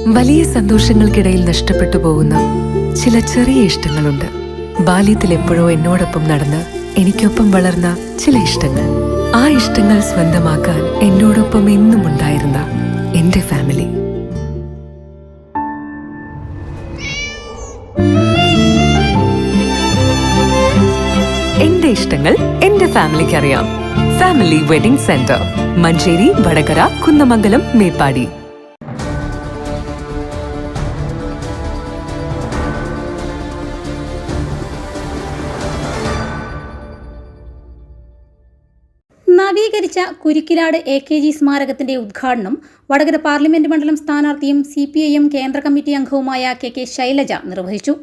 വലിയ സന്തോഷങ്ങൾക്കിടയിൽ നഷ്ടപ്പെട്ടു പോകുന്ന ചില ചെറിയ ഇഷ്ടങ്ങളുണ്ട്. ബാല്യത്തിൽ എപ്പോഴോ എന്നോടൊപ്പം നടന്ന് എനിക്കൊപ്പം വളർന്ന ചില ഇഷ്ടങ്ങൾ. ആ ഇഷ്ടങ്ങൾ സ്വന്തമാക്കാൻ എന്നോടൊപ്പം എന്നും ഉണ്ടായിരുന്ന എന്റെ ഫാമിലി. എന്റെ ഇഷ്ടങ്ങൾ എന്റെ ഫാമിലിക്ക് അറിയാം. Family wedding centre, Manjeri, Vadakara, Kunnamangalam, Meppadi. നവീകരിച്ച കുരിക്കിലാട് AKG സ്മാരകത്തിന്റെ ഉദ്ഘാടനം വടകര പാർലമെന്റ് മണ്ഡലം സ്ഥാനാർത്ഥിയും CPIM കേന്ദ്ര കമ്മിറ്റി അംഗവുമായ KK ശൈലജ നിർവഹിച്ചു.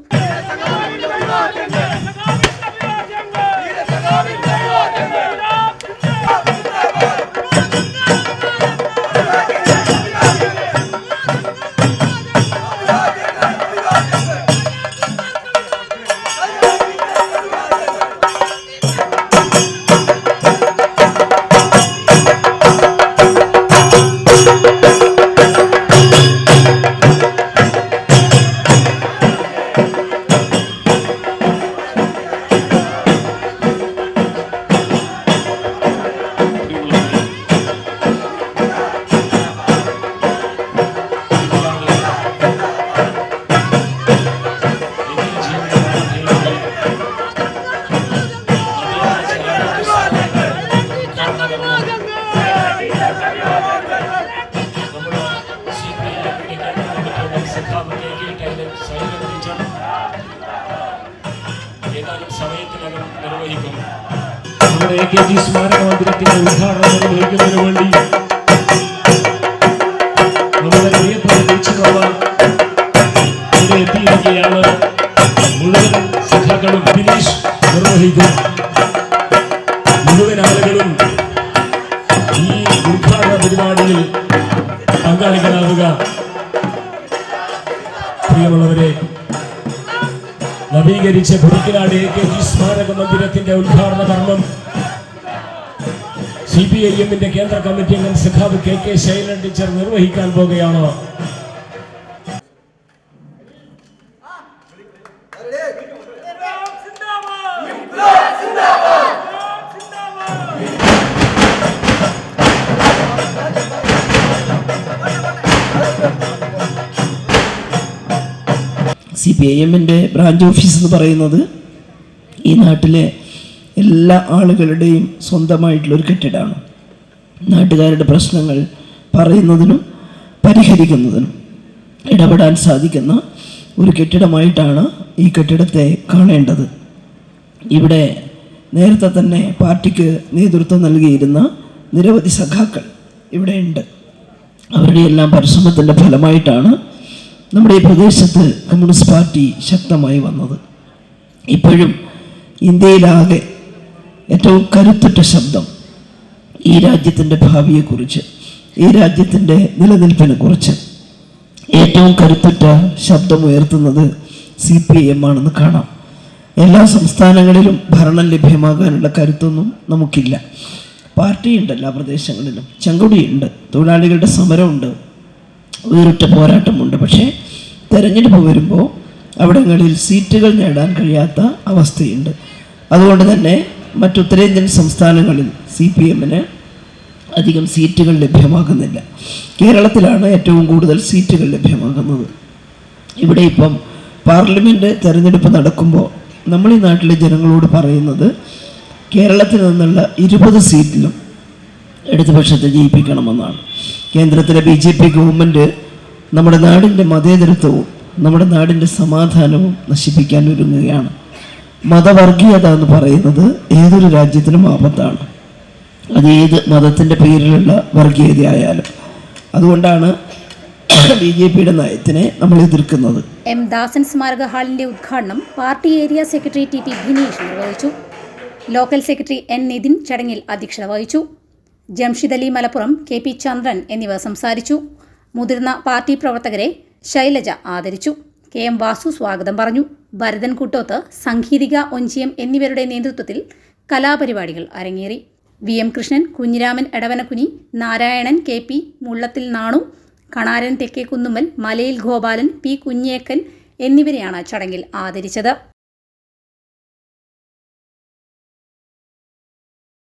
നമ്മുടെ AKG സ്മാരക മന്ദിരത്തിന്റെ ഉദ്ഘാടനം നിർവഹിക്കുന്നതിന് വേണ്ടി നമ്മുടെ പ്രിയപ്പെട്ട ടീച്ചർമാർ ഇവിടെ എത്തിയിരിക്കുകയാണ്. മുഴുവൻ സഖാക്കളും ഫിനിഷ് നിർവഹിക്കും. മുഴുവൻ ആളുകളും ഈ ഉദ്ഘാടന പരിപാടിയിൽ പങ്കാളികളാവുക. പ്രിയമുള്ളവരെ, നവീകരിച്ച കുരിക്കിലാട് AKG സ്മാരക മന്ദിരത്തിന്റെ ഉദ്ഘാടന കർമ്മം CPIM-ന്റെ കേന്ദ്ര കമ്മിറ്റി അംഗം സഖാവ് KK ശൈലജ ടീച്ചർ നിർവഹിക്കാൻ പോകുകയാണ്. CPIM-ന്റെ ബ്രാഞ്ച് ഓഫീസ് എന്ന് പറയുന്നത് ഈ നാട്ടിലെ എല്ലാ ആളുകളുടെയും സ്വന്തമായിട്ടുള്ളൊരു കെട്ടിടമാണ്. നാട്ടുകാരുടെ പ്രശ്നങ്ങൾ പറയുന്നതിനും പരിഹരിക്കുന്നതിനും ഇടപെടാൻ സാധിക്കുന്ന ഒരു കെട്ടിടമായിട്ടാണ് ഈ കെട്ടിടത്തെ കാണേണ്ടത്. ഇവിടെ നേരത്തെ തന്നെ പാർട്ടിക്ക് നേതൃത്വം നൽകിയിരുന്ന നിരവധി സഖാക്കൾ ഇവിടെയുണ്ട്. അവരുടെ എല്ലാം പരിശ്രമത്തിൻ്റെ ഫലമായിട്ടാണ് നമ്മുടെ ഈ പ്രദേശത്ത് കമ്മ്യൂണിസ്റ്റ് പാർട്ടി ശക്തമായി വന്നത്. ഇപ്പോഴും ഇന്ത്യയിലാകെ ഏറ്റവും കരുത്തുറ്റ ശബ്ദം ഈ രാജ്യത്തിൻ്റെ ഭാവിയെക്കുറിച്ച്, ഈ രാജ്യത്തിൻ്റെ നിലനിൽപ്പിനെ കുറിച്ച് ഏറ്റവും കരുത്തുറ്റ ശബ്ദമുയർത്തുന്നത് CPIM ആണെന്ന് കാണാം. എല്ലാ സംസ്ഥാനങ്ങളിലും ഭരണം ലഭ്യമാകാനുള്ള കരുത്തൊന്നും നമുക്കില്ല. പാർട്ടിയുണ്ട് എല്ലാ പ്രദേശങ്ങളിലും, ചെങ്കൊടിയുണ്ട്, തൊഴിലാളികളുടെ സമരമുണ്ട്, വേറിട്ട പോരാട്ടമുണ്ട്. പക്ഷേ തെരഞ്ഞെടുപ്പ് വരുമ്പോൾ അവിടങ്ങളിൽ സീറ്റുകൾ നേടാൻ കഴിയാത്ത അവസ്ഥയുണ്ട്. അതുകൊണ്ട് തന്നെ മറ്റുത്തരേന്ത്യൻ സംസ്ഥാനങ്ങളിൽ CPM-ന് അധികം സീറ്റുകൾ ലഭ്യമാകുന്നില്ല. കേരളത്തിലാണ് ഏറ്റവും കൂടുതൽ സീറ്റുകൾ ലഭ്യമാകുന്നത്. ഇവിടെ ഇപ്പം പാർലമെൻറ്റ് തെരഞ്ഞെടുപ്പ് നടക്കുമ്പോൾ നമ്മൾ ഈ നാട്ടിലെ ജനങ്ങളോട് പറയുന്നത് കേരളത്തിൽ നിന്നുള്ള 20 സീറ്റിലും ഇടതുപക്ഷത്തെ ജയിപ്പിക്കണമെന്നാണ്. കേന്ദ്രത്തിലെ BJP ഗവൺമെൻറ് നമ്മുടെ നാടിൻ്റെ മതേതരത്വവും നമ്മുടെ നാടിൻ്റെ സമാധാനവും നശിപ്പിക്കാൻ ഒരുങ്ങുകയാണ്. മതവർഗീയത എന്ന് പറയുന്നത് ഏതൊരു രാജ്യത്തിനും ആപത്താണ്, അത് ഏത് മതത്തിൻ്റെ പേരിലുള്ള വർഗീയതയായാലും. അതുകൊണ്ടാണ് BJP-യുടെ നയത്തിനെ നമ്മൾ എതിർക്കുന്നത്. M. ദാസൻ സ്മാരക ഹാളിന്റെ ഉദ്ഘാടനം പാർട്ടി ഏരിയ സെക്രട്ടറി TP ഭിനീഷ് നിർവഹിച്ചു. Local secretary N. നിതിൻ ചടങ്ങിൽ അധ്യക്ഷത വഹിച്ചു. ജംഷിദ് അലി മലപ്പുറം, KP ചന്ദ്രൻ എന്നിവർ സംസാരിച്ചു. മുതിർന്ന പാർട്ടി പ്രവർത്തകരെ ശൈലജ ആദരിച്ചു. KM വാസു സ്വാഗതം പറഞ്ഞു. ഭരതൻ കുട്ടോത്ത്, സംഗീതിക ഒഞ്ചിയം എന്നിവരുടെ നേതൃത്വത്തിൽ കലാപരിപാടികൾ അരങ്ങേറി. VM കൃഷ്ണൻ, കുഞ്ഞിരാമൻ എടവനക്കുനി, നാരായണൻ, KP മുള്ളത്തിൽ നാണു, കണാരൻ തെക്കേക്കുന്നുമ്മൽ, മലയിൽ ഗോപാലൻ, പി കുഞ്ഞേക്കൻ എന്നിവരെയാണ് ചടങ്ങിൽ ആദരിച്ചത്.